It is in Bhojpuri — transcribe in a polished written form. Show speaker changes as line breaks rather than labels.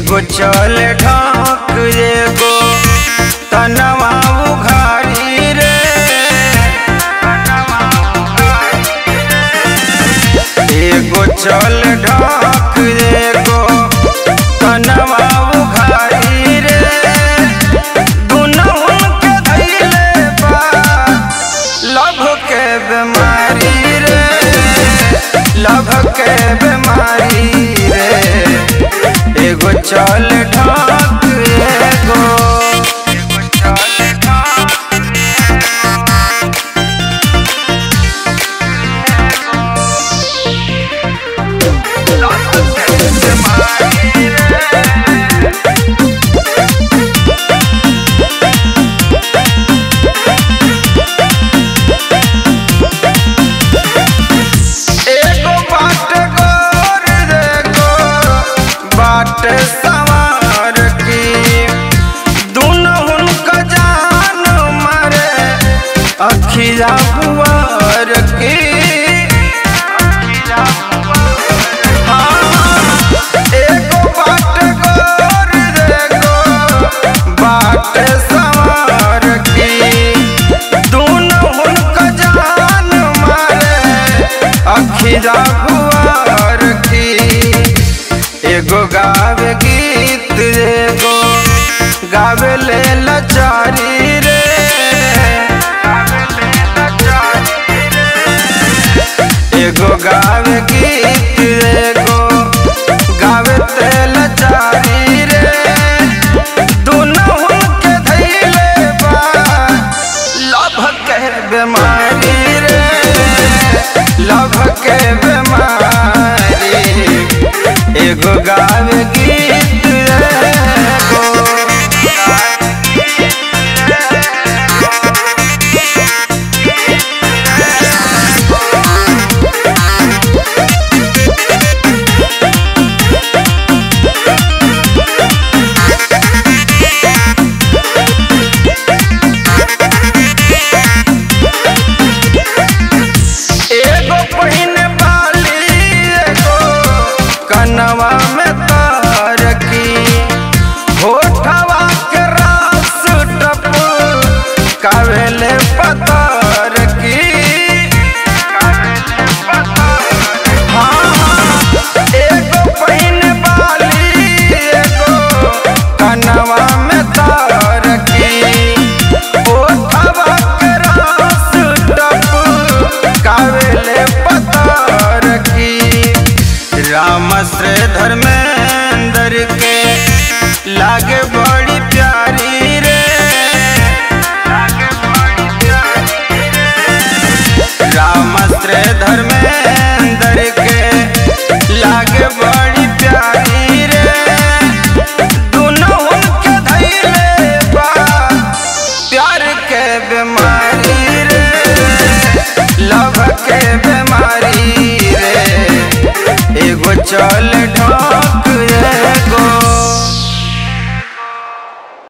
एगो चल ढाक एगो तनवा उघारी रे, एगो चल ढाक एगो तनवा उघारी रे, दुनहुन के धइले बा लभ के बीमारी रे, लभ के बीमारी रे, एगो चल ढाक एगो सवार की दुनहुन का जान मारे अखिया बुआर की, एगो बाट गोर एगो बाट सवार की, दुनहुन का जान मारे अखिया बुआर की, एगो गावे गीत एगो गावे ले लाचारी रे, एगो गावे गीत एगो गावे ते लाचारी रे, दुनहुन के धइले बा लभ के बीमारी रे, लभ के बीमारी, एगो गावे गीत एगो पहिने बाली एगो कनवा में तार की, होठवा के रास टप कावेले पतार की, हाँ एगो पहिने बाली एगो कनवा में तार की, होठवा के रास टप कावेले पतार की, राम श्रीधर में